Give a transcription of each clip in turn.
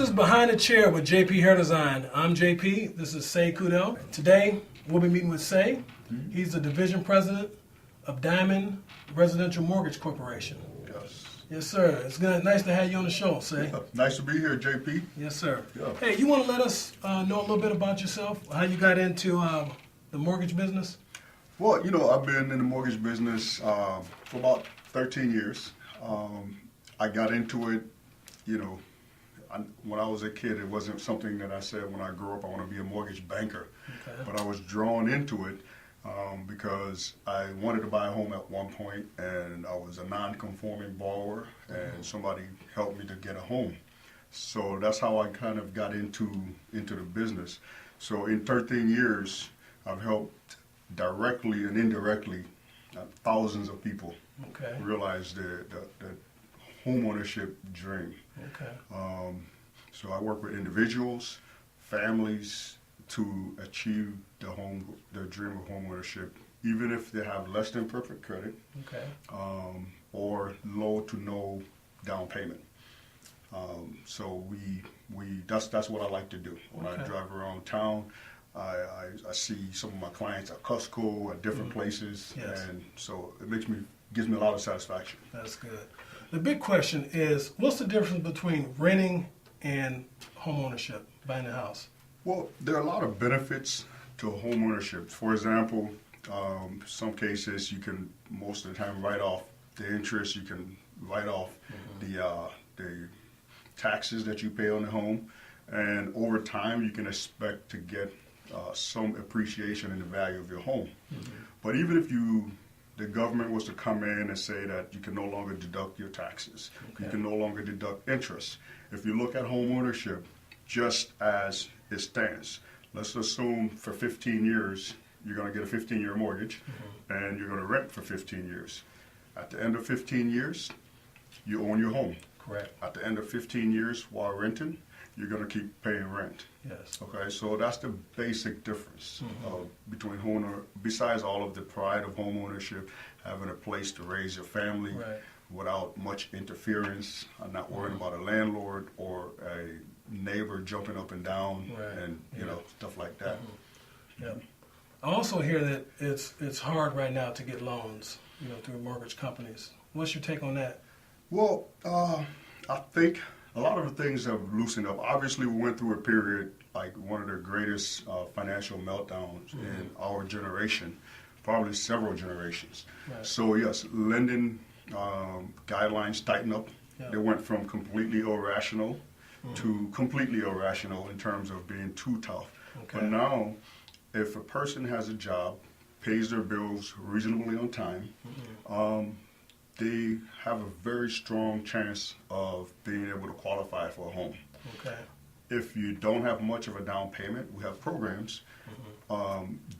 is Behind the Chair with JP Hair Design. I'm JP. This is sei.kidau. Today, we'll be meeting with Sei. He's the division president of Diamond Residential Mortgage Corporation. Yes. Yes, sir. It's good. Nice to have you on the show, Sei. Yeah, nice to be here, JP. Yes, sir. Yeah. Hey, you want to let us know a little bit about yourself? How you got into the mortgage business? Well, I've been in the mortgage business for about 13 years. I got into it, when I was a kid, it wasn't something that I said when I grew up I want to be a mortgage banker. Okay. But I was drawn into it because I wanted to buy a home at one point, and I was a non-conforming borrower, and somebody helped me to get a home. So that's how I kind of got into the business. So in 13 years, I've helped directly and indirectly thousands of people realize the homeownership dream. Okay. So I work with individuals, families to achieve the dream of homeownership, even if they have less than perfect credit, or low to no down payment. So that's what I like to do. When I drive around town, I see some of my clients at Costco, at different places, and so it gives me a lot of satisfaction. That's good. The big question is, what's the difference between renting and home ownership, buying a house? Well, there are a lot of benefits to home ownership. For example, some cases you can most of the time write off the interest. You can write off the taxes that you pay on the home, and over time you can expect to get some appreciation in the value of your home. But even if the government was to come in and say that you can no longer deduct your taxes, you can no longer deduct interest. If you look at home ownership just as it stands, let's assume for 15 years you're going to get a 15-year mortgage and you're going to rent for 15 years. At the end of 15 years, you own your home. Correct. At the end of 15 years while renting, you're going to keep paying rent. Yes. Okay, so that's the basic difference between besides all of the pride of home ownership, having a place to raise your family without much interference, not worrying about a landlord or a neighbor jumping up and down and stuff like that. Yeah. I also hear that it's hard right now to get loans, through mortgage companies. What's your take on that? Well, I think a lot of the things have loosened up. Obviously, we went through a period like one of the greatest financial meltdowns in our generation, probably several generations. Right. So yes, lending guidelines tightened up. They went from completely irrational to completely irrational in terms of being too tough. But now, if a person has a job, pays their bills reasonably on time, they have a very strong chance of being able to qualify for a home. Okay. If you don't have much of a down payment, we have programs.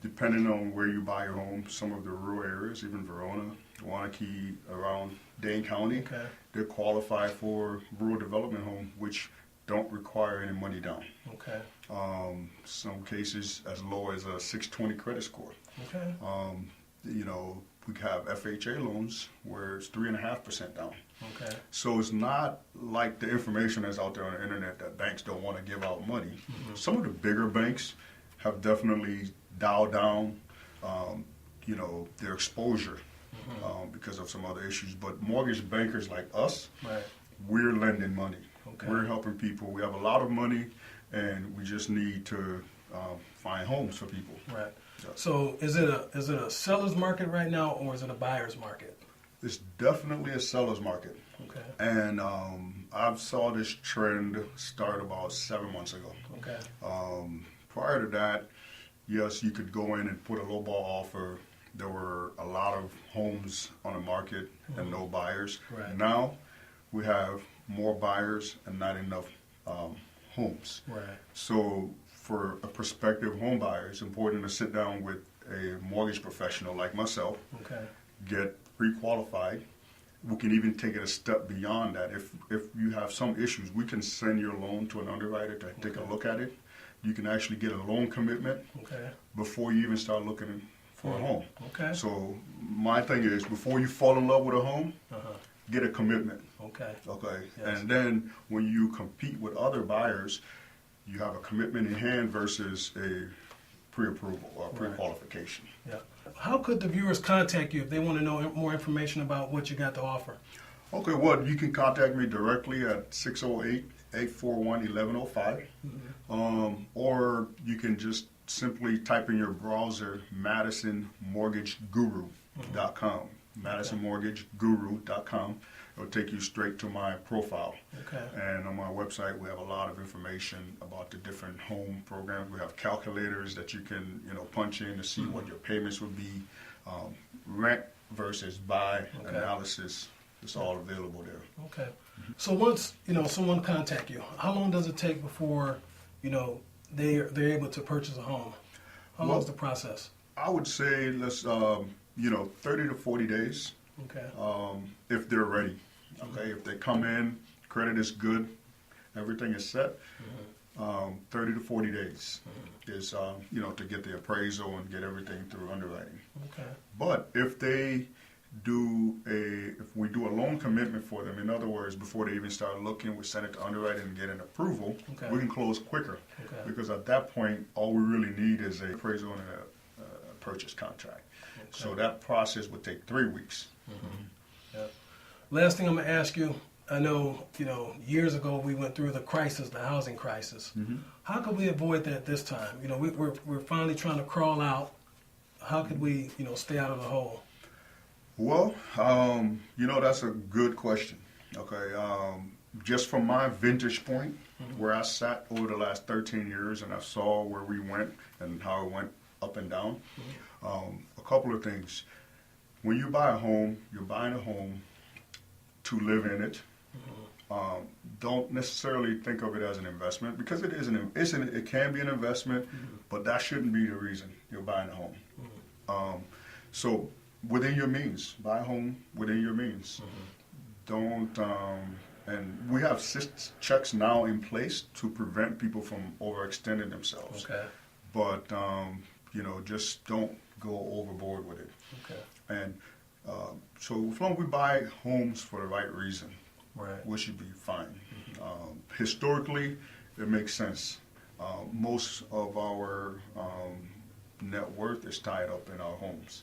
Depending on where you buy your home, some of the rural areas, even Verona, Wanakee, around Dane County, they qualify for rural development home, which don't require any money down. Okay. Some cases as low as a 620 credit score. Okay. We have FHA loans where it's 3.5% down. Okay. So it's not like the information that's out there on the internet that banks don't want to give out money. Some of the bigger banks have definitely dialed down, their exposure because of some other issues. But mortgage bankers like us, we're lending money. Okay. We're helping people. We have a lot of money, and we just need to find homes for people. Right. So is it a seller's market right now, or is it a buyer's market? It's definitely a seller's market. Okay. And I saw this trend start about 7 months ago. Okay. Prior to that, yes, you could go in and put a lowball offer. There were a lot of homes on the market and no buyers. Right. Now we have more buyers and not enough homes. Right. So for a prospective home buyer, it's important to sit down with a mortgage professional like myself, get pre-qualified. We can even take it a step beyond that. If you have some issues, we can send your loan to an underwriter to take a look at it. You can actually get a loan commitment before you even start looking for a home. Okay. So my thing is, before you fall in love with a home, get a commitment. Okay. Okay. Yes. And then when you compete with other buyers, you have a commitment in hand versus a pre-approval or pre-qualification. Yeah. How could the viewers contact you if they want to know more information about what you got to offer? Okay, well, you can contact me directly at 608-841-1105. Or you can just simply type in your browser MadisonMortgageGuru.com. MadisonMortgageGuru.com. It'll take you straight to my profile. Okay. And on my website, we have a lot of information about the different home programs. We have calculators that you can, punch in to see what your payments would be, rent versus buy analysis. It's all available there. Okay. So once someone contact you, how long does it take before they're able to purchase a home? How long is the process? I would say let's 30 to 40 days. Okay. If they're ready. Okay. If they come in, credit is good, everything is set. 30 to 40 days is to get the appraisal and get everything through underwriting. Okay. But if we do a loan commitment for them, in other words, before they even start looking, we send it to underwriting and get an approval, we can close quicker. Okay. Because at that point, all we really need is a appraisal and a purchase contract. Okay. So that process would take 3 weeks. Yeah. Last thing I'm gonna ask you, I know years ago we went through the housing crisis. How could we avoid that this time? We're finally trying to crawl out. How could we stay out of the hole? Well, that's a good question. Okay, just from my vantage point, where I sat over the last 13 years and I saw where we went and how it went up and down, a couple of things. When you buy a home, you're buying a home to live in it. Don't necessarily think of it as an investment, because it can be an investment, but that shouldn't be the reason you're buying a home. So within your means, buy a home within your means. Don't, and we have checks now in place to prevent people from overextending themselves. Okay. But, just don't go overboard with it. Okay. And so as long as we buy homes for the right reason, we should be fine. Historically, it makes sense. Most of our net worth is tied up in our homes.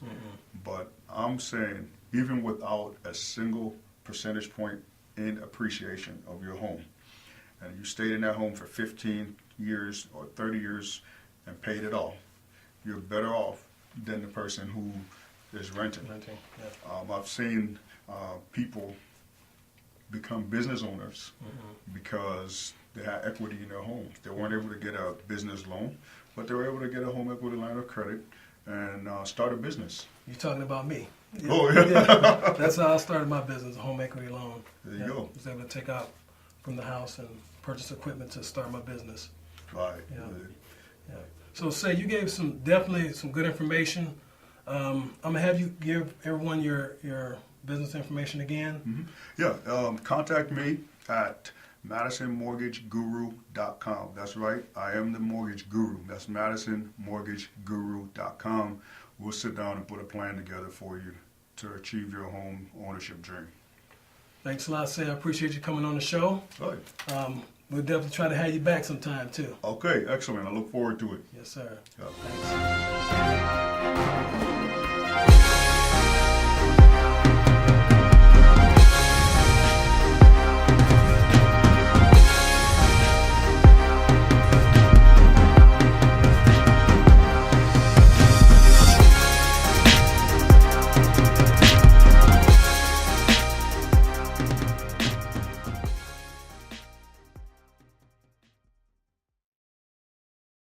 But I'm saying, even without a single percentage point in appreciation of your home, and you stayed in that home for 15 years or 30 years and paid it off, you're better off than the person who is renting. Yeah. I've seen people become business owners because they had equity in their homes. They weren't able to get a business loan, but they were able to get a home equity line of credit and start a business. You're talking about me. Yeah. Oh, yeah. That's how I started my business, a home equity loan. There you go. I was able to take out from the house and purchase equipment to start my business. Right. Yeah. So, you gave definitely some good information. I'm gonna have you give everyone your business information again. Yeah. Contact me at MadisonMortgageGuru.com. That's right. I am the mortgage guru. That's MadisonMortgageGuru.com. We'll sit down and put a plan together for you to achieve your home ownership dream. Thanks a lot, Say. I appreciate you coming on the show. Right. We'll definitely try to have you back sometime too. Okay, excellent. I look forward to it. Yes, sir. Yeah. Thanks.